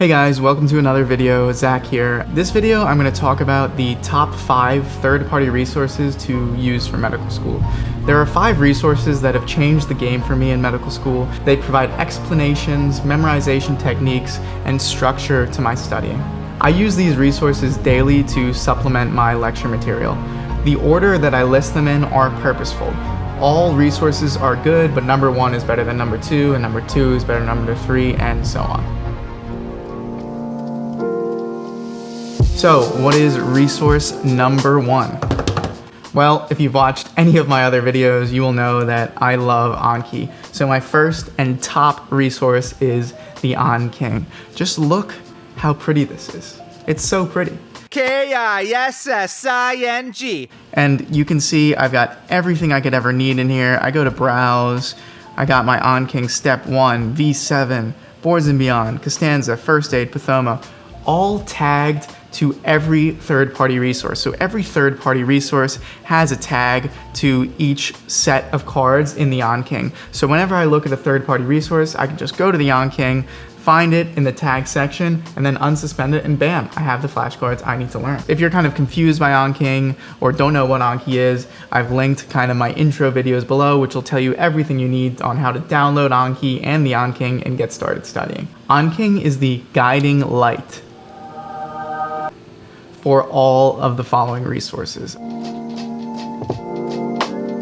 Hey guys, welcome to another video. Zach here. This video I'm going to talk about the top 5 third-party resources to use for medical school. There are 5 resources that have changed the game for me in medical school. They provide explanations, memorization techniques, and structure to my studying. I use these resources daily to supplement my lecture material. The order that I list them in are purposeful. All resources are good, but number 1 is better than number 2, and number 2 is better than number 3, and so on. So, what is resource number 1? Well, if you've watched any of my other videos, you will know that I love AnKing. So my first and top resource is the AnKing. Just look how pretty this is. It's so pretty. K-I-S-S-I-N-G. And you can see I've got everything I could ever need in here. I go to browse. I got my AnKing Step 1, V7, Boards and Beyond, Costanza, First Aid, Pathoma, all tagged to every third-party resource. So every third-party resource has a tag to each set of cards in the AnKing. So whenever I look at a third-party resource, I can just go to the AnKing, find it in the tag section, and then unsuspend it, and bam, I have the flashcards I need to learn. If you're kind of confused by AnKing or don't know what AnKing is, I've linked kind of my intro videos below, which will tell you everything you need on how to download AnKing and the AnKing and get started studying. AnKing is the guiding light for all of the following resources.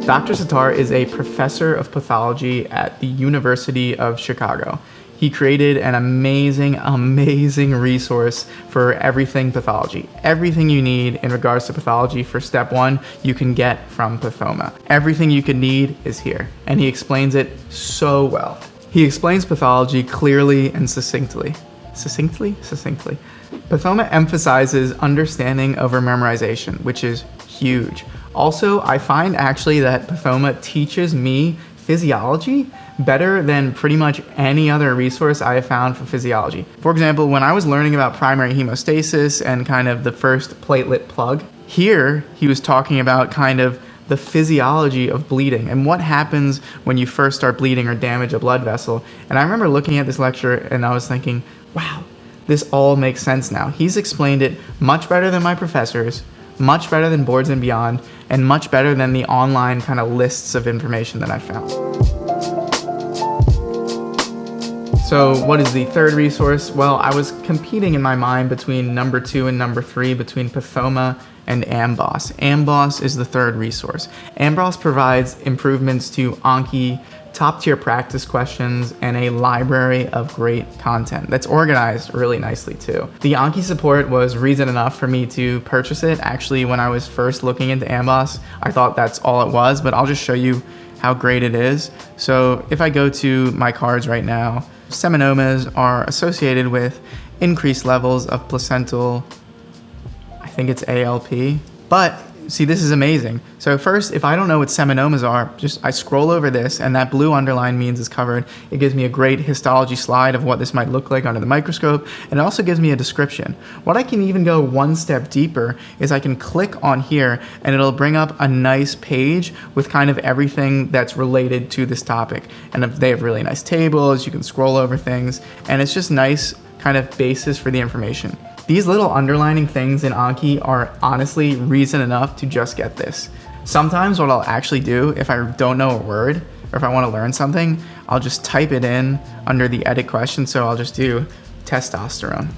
Dr. Sattar is a professor of pathology at the University of Chicago. He created an amazing resource for everything pathology. Everything you need in regards to pathology for step 1, you can get from Pathoma. Everything you could need is here, and he explains it so well. He explains pathology clearly and succinctly. Succinctly? Pathoma emphasizes understanding over memorization, which is huge. Also, I find actually that Pathoma teaches me physiology better than pretty much any other resource I have found for physiology. For example, when I was learning about primary hemostasis and kind of the first platelet plug, here he was talking about kind of the physiology of bleeding and what happens when you first start bleeding or damage a blood vessel. And I remember looking at this lecture and I was thinking, wow, this all makes sense now. He's explained it much better than my professors, much better than Boards and Beyond, and much better than the online kind of lists of information that I found. So what is the third resource? Well, I was competing in my mind between number 2 and number 3, between Pathoma and Amboss. Amboss is the third resource. Amboss provides improvements to AnKing, top-tier practice questions, and a library of great content that's organized really nicely too. The AnKing support was reason enough for me to purchase it. Actually, when I was first looking into Amboss, I thought that's all it was, but I'll just show you how great it is. So if I go to my cards right now, seminomas are associated with increased levels of placental, I think it's ALP, but see, this is amazing. So first, if I don't know what seminomas are, I scroll over this and that blue underline means it's covered. It gives me a great histology slide of what this might look like under the microscope, and it also gives me a description. What I can even go one step deeper is I can click on here and it'll bring up a nice page with kind of everything that's related to this topic. And they have really nice tables, you can scroll over things, and it's just nice kind of basis for the information. These little underlining things in AnKing are honestly reason enough to just get this. Sometimes what I'll actually do if I don't know a word or if I want to learn something, I'll just type it in under the edit question. So I'll just do testosterone.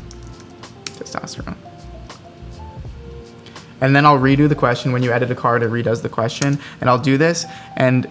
And then I'll redo the question. When you edit a card, it redoes the question. And I'll do this, and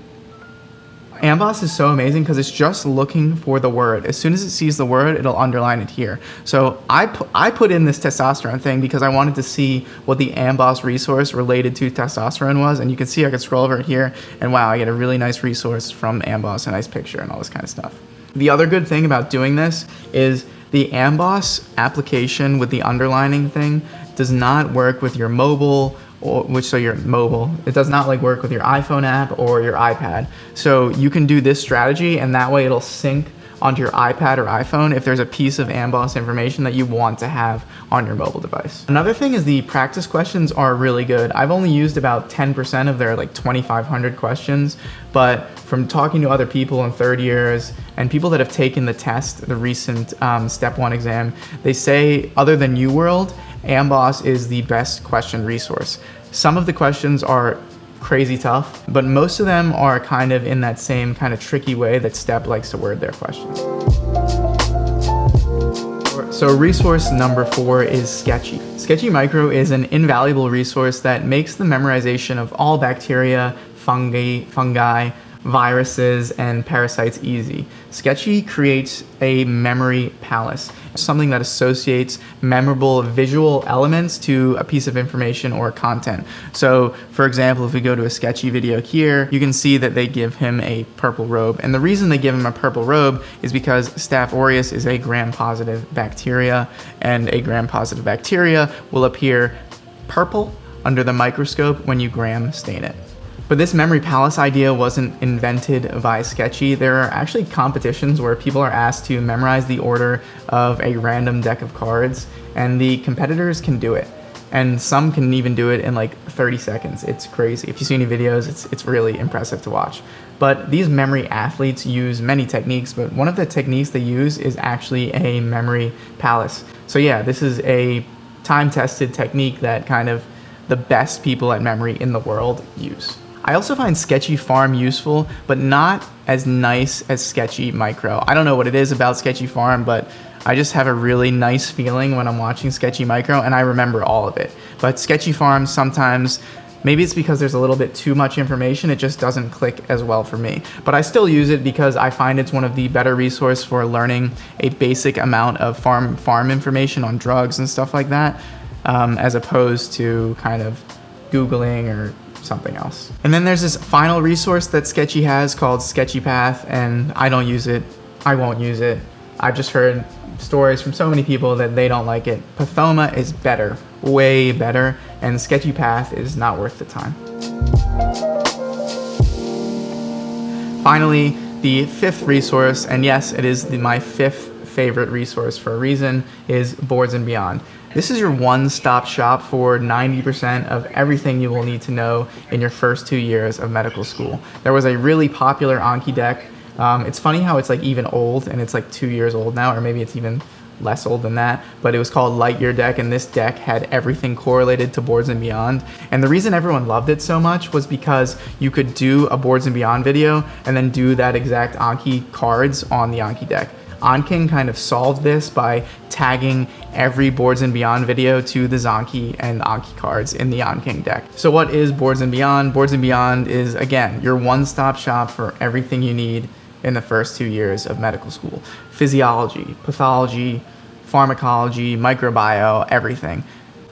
Amboss is so amazing because it's just looking for the word. As soon as it sees the word, it'll underline it here. So I put in this testosterone thing because I wanted to see what the Amboss resource related to testosterone was. And you can see I can scroll over it here, and wow, I get a really nice resource from Amboss, a nice picture and all this kind of stuff. The other good thing about doing this is the Amboss application with the underlining thing does not work with your mobile, it does not work with your iPhone app or your iPad. So you can do this strategy, and that way it'll sync onto your iPad or iPhone if there's a piece of Amboss information that you want to have on your mobile device. Another thing is the practice questions are really good. I've only used about 10% of their like 2,500 questions, but from talking to other people in third years and people that have taken the test, the recent Step 1 exam, they say other than UWorld, Amboss is the best question resource. Some of the questions are crazy tough, but most of them are kind of in that same kind of tricky way that Step likes to word their questions. So resource number 4 is Sketchy. Sketchy Micro is an invaluable resource that makes the memorization of all bacteria, fungi, viruses, and parasites easy. Sketchy creates a memory palace, something that associates memorable visual elements to a piece of information or content. So, for example, if we go to a Sketchy video here, you can see that they give him a purple robe. And the reason they give him a purple robe is because Staph aureus is a gram-positive bacteria, and a gram-positive bacteria will appear purple under the microscope when you gram stain it. But this memory palace idea wasn't invented by Sketchy. There are actually competitions where people are asked to memorize the order of a random deck of cards, and the competitors can do it. And some can even do it in like 30 seconds. It's crazy. If you see any videos, it's really impressive to watch. But these memory athletes use many techniques, but one of the techniques they use is actually a memory palace. So yeah, this is a time-tested technique that kind of the best people at memory in the world use. I also find Sketchy Farm useful, but not as nice as Sketchy Micro. I don't know what it is about Sketchy Farm, but I just have a really nice feeling when I'm watching Sketchy Micro, and I remember all of it. But Sketchy Farm, sometimes, maybe it's because there's a little bit too much information, it just doesn't click as well for me. But I still use it because I find it's one of the better resources for learning a basic amount of farm information on drugs and stuff like that, as opposed to kind of Googling or something else. And then there's this final resource that Sketchy has called Sketchy Path, and I don't use it. I won't use it. I've just heard stories from so many people that they don't like it. Pathoma is better, way better, and Sketchy Path is not worth the time. Finally, the 5th resource, and yes, it is my 5th favorite resource for a reason, is Boards and Beyond. This is your one-stop shop for 90% of everything you will need to know in your first 2 years of medical school. There was a really popular AnKing deck. It's funny how it's like even old, and it's like 2 years old now, or maybe it's even less old than that, but it was called Light Year Deck, and this deck had everything correlated to Boards and Beyond. And the reason everyone loved it so much was because you could do a Boards and Beyond video and then do that exact AnKing cards on the AnKing deck. AnKing kind of solved this by tagging every Boards and Beyond video to the Zonky and AnKing cards in the AnKing deck. So what is Boards and Beyond? Boards and Beyond is, again, your one-stop shop for everything you need in the first 2 years of medical school. Physiology, pathology, pharmacology, microbiome, everything.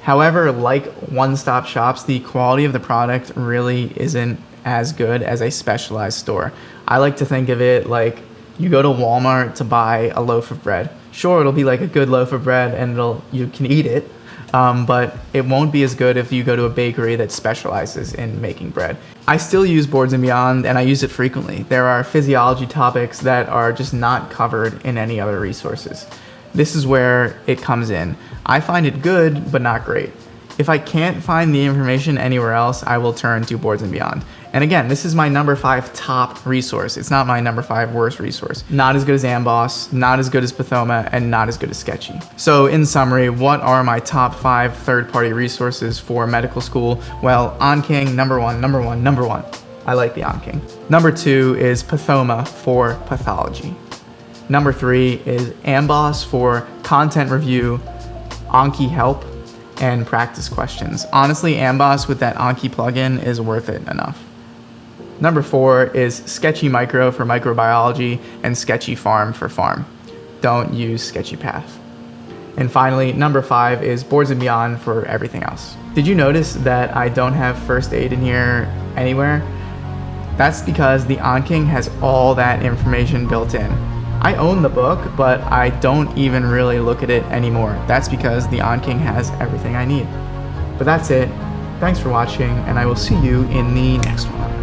However, like one-stop shops, the quality of the product really isn't as good as a specialized store. I like to think of it like you go to Walmart to buy a loaf of bread. Sure, it'll be like a good loaf of bread and you can eat it, but it won't be as good if you go to a bakery that specializes in making bread. I still use Boards and Beyond, and I use it frequently. There are physiology topics that are just not covered in any other resources. This is where it comes in. I find it good, but not great. If I can't find the information anywhere else, I will turn to Boards and Beyond. And again, this is my number 5 top resource. It's not my number 5 worst resource. Not as good as Amboss, not as good as Pathoma, and not as good as Sketchy. So in summary, what are my top 5 third-party resources for medical school? Well, AnKing, number one. I like the AnKing. Number 2 is Pathoma for pathology. Number 3 is Amboss for content review, AnKing help, and practice questions. Honestly, Amboss with that AnKing plugin is worth it enough. Number 4 is Sketchy Micro for microbiology and Sketchy Farm for farm. Don't use Sketchy Path. And finally, number 5 is Boards and Beyond for everything else. Did you notice that I don't have first aid in here anywhere? That's because the AnKing has all that information built in. I own the book, but I don't even really look at it anymore. That's because the AnKing has everything I need. But that's it. Thanks for watching, and I will see you in the next one.